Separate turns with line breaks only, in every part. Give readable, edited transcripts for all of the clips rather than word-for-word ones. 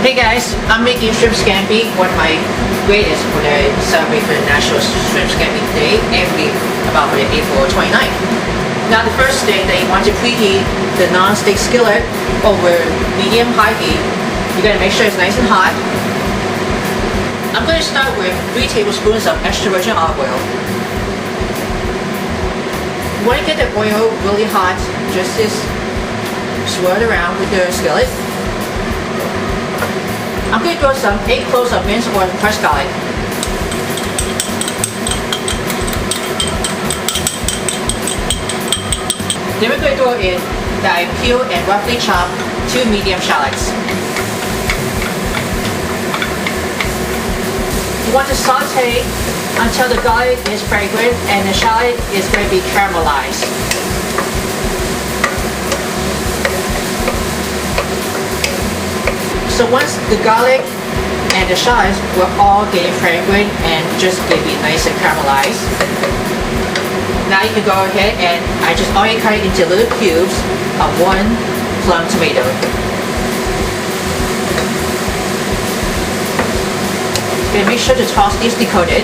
Hey guys, I'm making shrimp scampi, one of my greatest for the celebrate for the National Shrimp Scampi Day every about April 29th. Now the first thing that you want to preheat the non-stick skillet over medium-high heat. You gotta make sure it's nice and hot. I'm going to start with 3 tablespoons of extra virgin olive oil. You want to get the oil really hot, just swirl it around with the skillet. I'm going to throw some 8 cloves of minced or crushed garlic. Then we're going to throw in the I peeled and roughly chopped 2 medium shallots. You want to saute until the garlic is fragrant and the shallot is going to be caramelized. So once the garlic and the shallots were all getting fragrant and just get be nice and caramelized, now you can go ahead and I just already cut it into little cubes of 1 plum tomato. Okay, make sure to toss these decoated.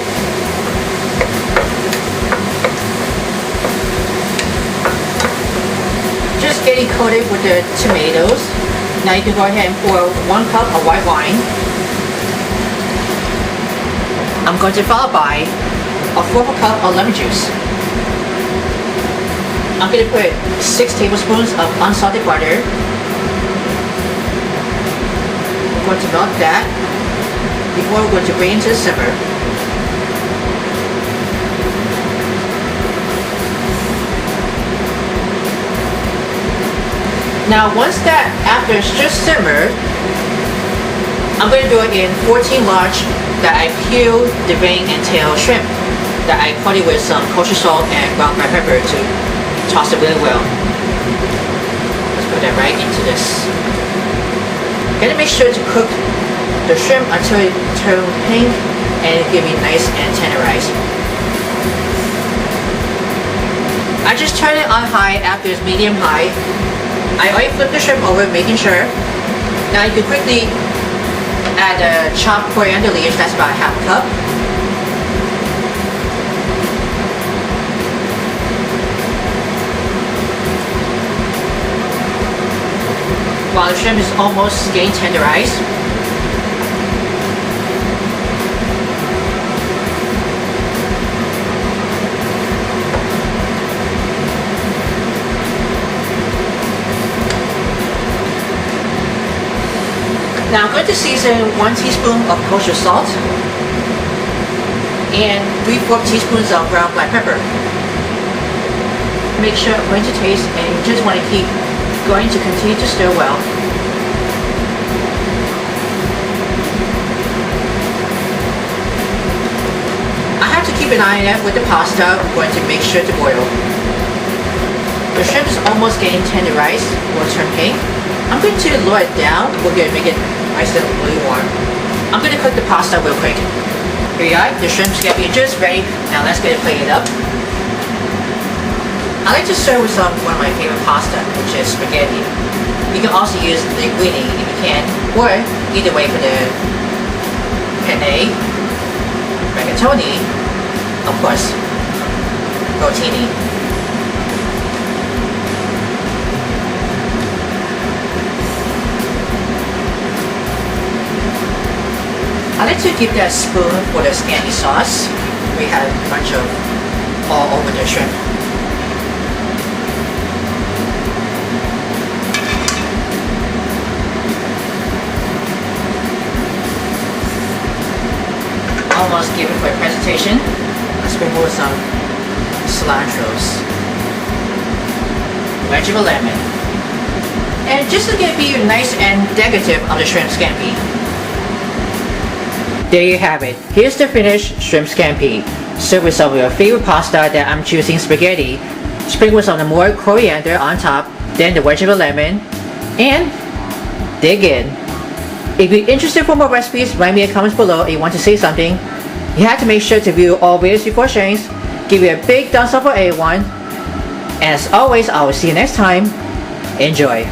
Just getting coated with the tomatoes. Now you can go ahead and pour 1 cup of white wine. I'm going to follow by a 1/4 cup of lemon juice. I'm going to put 6 tablespoons of unsalted butter. I'm going to melt that before we're going to bring it to the simmer. Now once that after it's just simmered, I'm going to do it in 14 large that I peeled, deveined, and tailed shrimp that I coated with some kosher salt and ground black pepper to toss it really well. Let's put that right into this. Gotta make sure to cook the shrimp until it turns pink and it give me nice and tenderized. I just turn it on high after it's medium high. I already flipped the shrimp over, making sure. Now you can quickly add chopped coriander leaves, that's about 1/2 cup. While the shrimp is almost getting tenderized, now I'm going to season 1 teaspoon of kosher salt and 3/4 teaspoons of ground black pepper. Make sure I'm going to taste, and you just want to keep going to continue to stir well. I have to keep an eye on it with the pasta. I'm going to make sure to boil. The shrimp is almost getting tenderized or turn pink. I'm going to lower it down. We're going to make it nice and really warm. I'm going to cook the pasta real quick. Here you are, the shrimp scampi is just ready. Now let's get it plated up. I like to serve with one of my favorite pasta, which is spaghetti. You can also use linguine if you can, or either way for the penne, rigatoni, of course, rotini. I like to give that spoon for the scampi sauce. We have a bunch of all over the shrimp. Almost give it for a presentation. Let's sprinkle with some cilantros, wedge of a lemon, and just to get be nice and decorative on the shrimp scampi. There you have it. Here's the finished shrimp scampi. Serve with some of your favorite pasta that I'm choosing spaghetti. Sprinkle some more coriander on top, then the wedge of a lemon, and dig in. If you're interested for more recipes, write me in the comments below if you want to say something. You have to make sure to view all videos before sharing. Give it a big thumbs up for everyone. And as always, I will see you next time. Enjoy.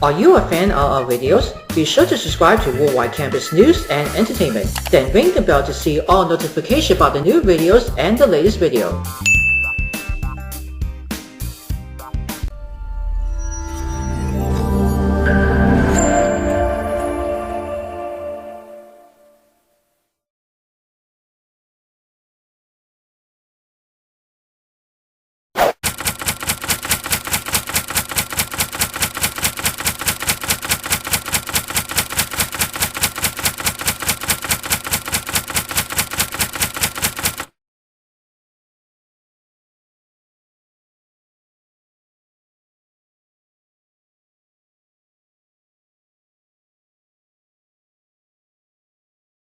Are you a fan of our videos? Be sure to subscribe to Worldwide Campus News and Entertainment. Then ring the bell to see all notifications about the new videos and the latest video.